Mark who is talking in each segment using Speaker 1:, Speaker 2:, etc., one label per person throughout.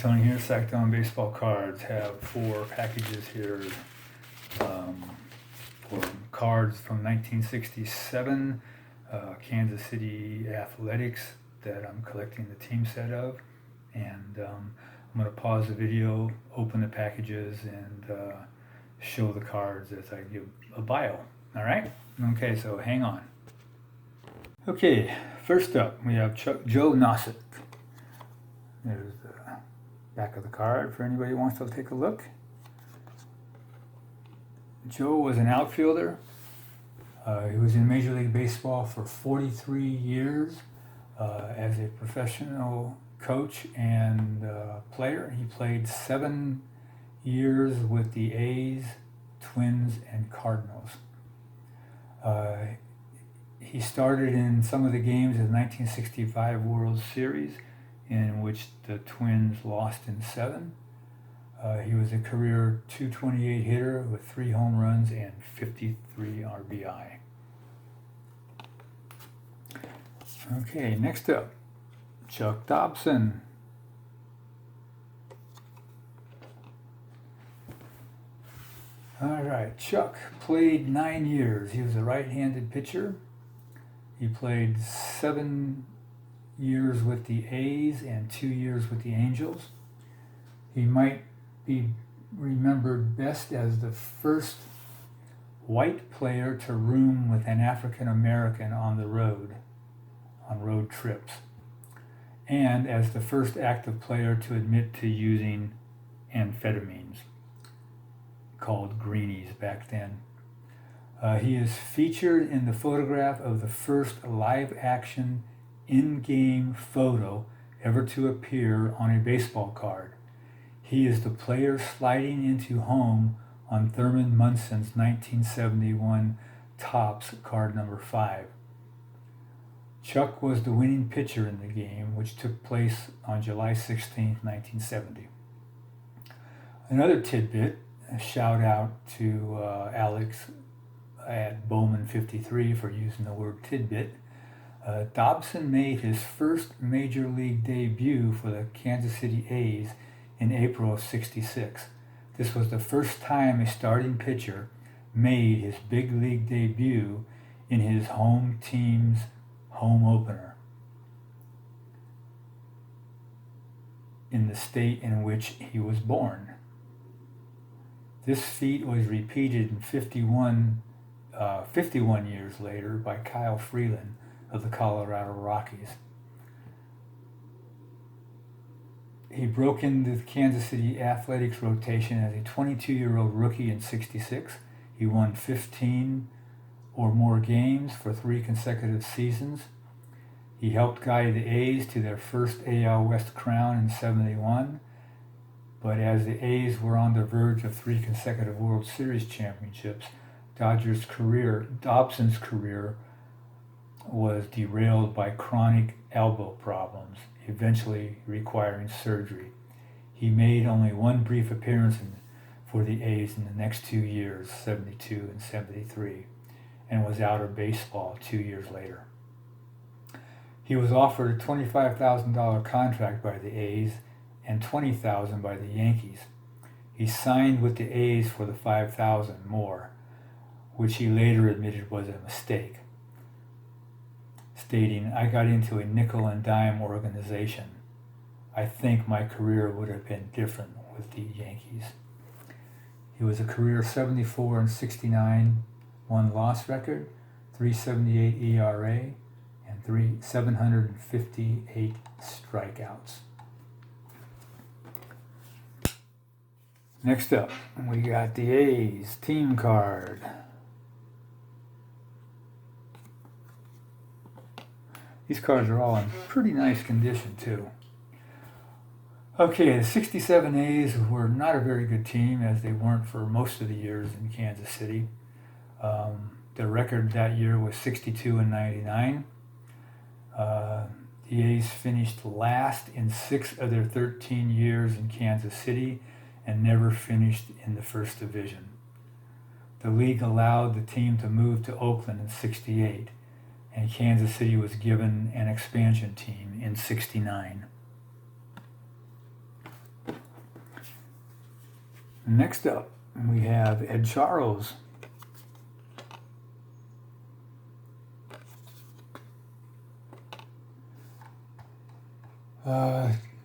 Speaker 1: Tony here, Psych'd Baseball Cards. Have 4 packages here for cards from 1967, Kansas City Athletics that I'm collecting the team set of. And I'm going to pause the video, open the packages, and show the cards as I give a bio. All right? Okay, so hang on. Okay, first up we have Joe Nosset. There's the back of the card for anybody who wants to take a look. Joe was an outfielder. He was in Major League Baseball for 43 years as a professional coach and player. He played 7 years with the A's, Twins, and Cardinals. He started in some of the games of the 1965 World Series, in which the Twins lost in 7. He was a career .228 hitter with 3 home runs and 53 RBI. Okay, next up, Chuck Dobson. All right, Chuck played 9 years. He was a right-handed pitcher. He played 7 years with the A's and 2 years with the Angels. He might be remembered best as the first white player to room with an African American on road trips, and as the first active player to admit to using amphetamines, called greenies back then. He is featured in the photograph of the first live-action in-game photo ever to appear on a baseball card. He is the player sliding into home on Thurman Munson's 1971 Topps card number 5. Chuck was the winning pitcher in the game, which took place on July 16, 1970. Another tidbit, a shout out to Alex at Bowman 53 for using the word tidbit. Dobson made his first major league debut for the Kansas City A's in April of '66. This was the first time a starting pitcher made his big league debut in his home team's home opener in the state in which he was born. This feat was repeated in 51 years later by Kyle Freeland of the Colorado Rockies. He broke into the Kansas City Athletics rotation as a 22-year-old rookie in '66. He won 15 or more games for 3 consecutive seasons. He helped guide the A's to their first AL West crown in '71. But as the A's were on the verge of 3 consecutive World Series championships, Dobson's career was derailed by chronic elbow problems, eventually requiring surgery. He made only 1 brief appearance for the A's in the next 2 years, '72 and '73, and was out of baseball 2 years later. He was offered a $25,000 contract by the A's and $20,000 by the Yankees. He signed with the A's for the $5,000 more, which he later admitted was a mistake, stating, "I got into a nickel and dime organization. I think my career would have been different with the Yankees." He was a career 74 and 69 1-loss record, 3.78 ERA, and 758 strikeouts. Next up, we got the A's team card. These cards are all in pretty nice condition too. Okay, the '67 A's were not a very good team, as they weren't for most of the years in Kansas City. The record that year was 62 and 99. The A's finished last in 6 of their 13 years in Kansas City and never finished in the first division. The league allowed the team to move to Oakland in '68, and Kansas City was given an expansion team in '69. Next up, we have Ed Charles.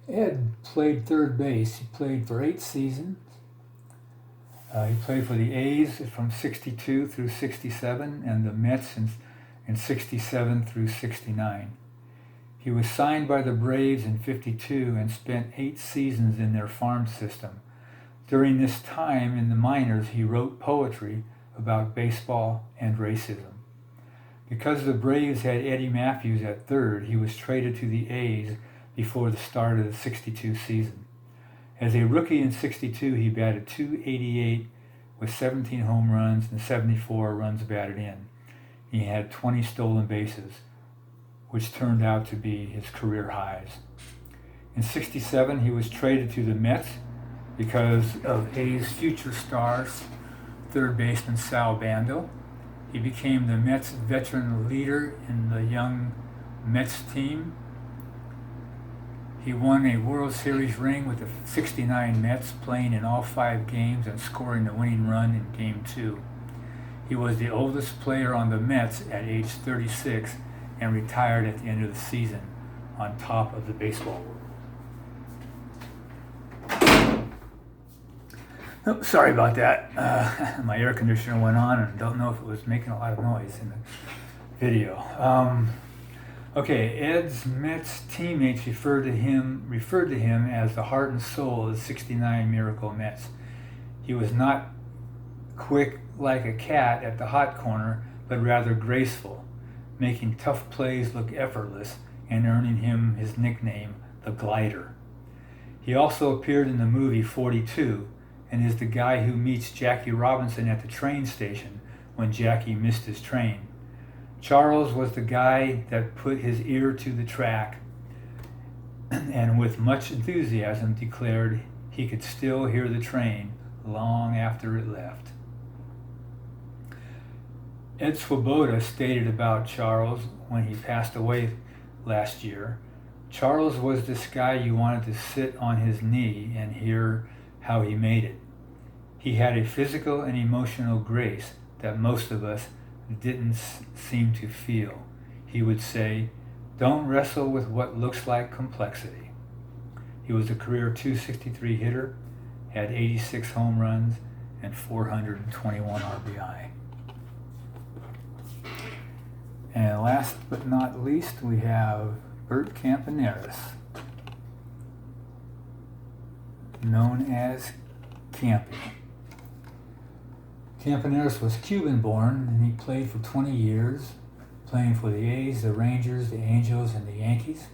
Speaker 1: Ed played third base. He played for 8 seasons. He played for the A's from 62 through 67 and the Mets in 67 through 69. He was signed by the Braves in 52 and spent 8 seasons in their farm system. During this time in the minors, he wrote poetry about baseball and racism. Because the Braves had Eddie Matthews at third, he was traded to the A's before the start of the 62 season. As a rookie in 62, he batted .288 with 17 home runs and 74 runs batted in. He had 20 stolen bases, which turned out to be his career highs. In 67, he was traded to the Mets because of A's future stars, third baseman Sal Bando. He became the Mets veteran leader in the young Mets team. He won a World Series ring with the 69 Mets, playing in all 5 games and scoring the winning run in Game 2. He was the oldest player on the Mets at age 36 and retired at the end of the season on top of the baseball world. Oh, sorry about that. My air conditioner went on and don't know if it was making a lot of noise in the video. Okay, Ed's Mets teammates referred to him as the heart and soul of the 69 Miracle Mets. He was not quick like a cat at the hot corner, but rather graceful, making tough plays look effortless and earning him his nickname, the Glider. He also appeared in the movie 42 and is the guy who meets Jackie Robinson at the train station when Jackie missed his train. Charles was the guy that put his ear to the track and with much enthusiasm declared he could still hear the train long after it left. Ed Swoboda stated about Charles when he passed away last year, Charles was this guy you wanted to sit on his knee and hear how he made it. He had a physical and emotional grace that most of us didn't seem to feel. He would say, "Don't wrestle with what looks like complexity." He was a career .263 hitter, had 86 home runs, and 421 RBI. And last but not least, we have Bert Campaneris, known as Campy. Campaneris was Cuban-born, and he played for 20 years, playing for the A's, the Rangers, the Angels, and the Yankees.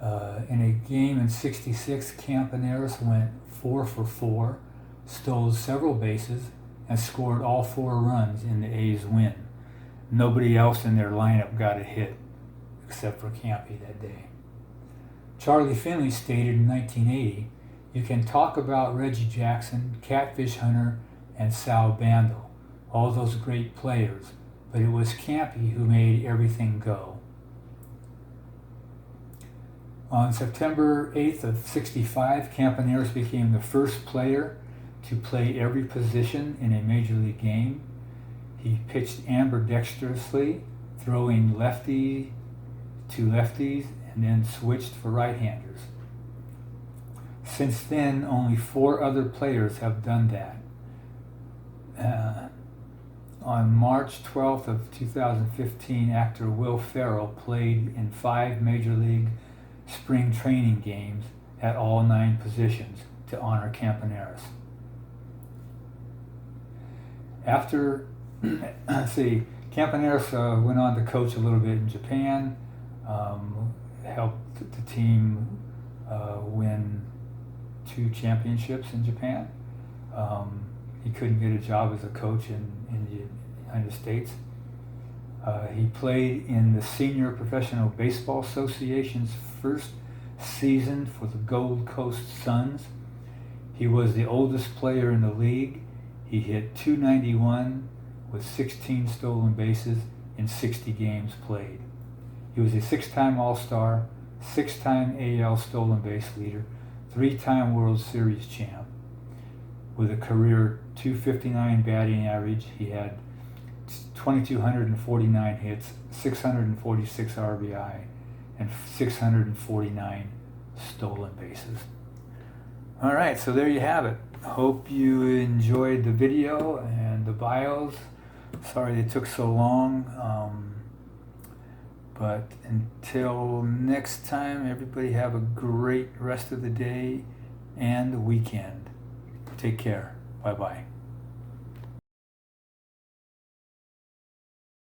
Speaker 1: In a game in '66, Campaneris went 4 for 4, stole several bases, and scored all 4 runs in the A's win. Nobody else in their lineup got a hit, except for Campy that day. Charlie Finley stated in 1980, "You can talk about Reggie Jackson, Catfish Hunter, and Sal Bando, all those great players, but it was Campy who made everything go." On September 8th of '65, Campaneris became the first player to play every position in a major league game. He pitched ambidextrously, throwing lefty to lefties, and then switched for right-handers. Since then, only 4 other players have done that. On March 12th of 2015, actor Will Ferrell played in 5 Major League spring training games at all 9 positions to honor Campaneris. After, Campaneris went on to coach a little bit in Japan, helped the team win 2 championships in Japan. He couldn't get a job as a coach in the United States. He played in the Senior Professional Baseball Association's first season for the Gold Coast Suns. He was the oldest player in the league. He hit .291 with 16 stolen bases in 60 games played. He was a 6-time All-Star, 6-time AL stolen base leader, 3-time World Series champ. with a career .259 batting average. He had 2,249 hits, 646 RBI, and 649 stolen bases. All right, so there you have it. Hope you enjoyed the video and the bios. Sorry they took so long. But until next time, everybody have a great rest of the day and the weekend. Take care. Bye-bye.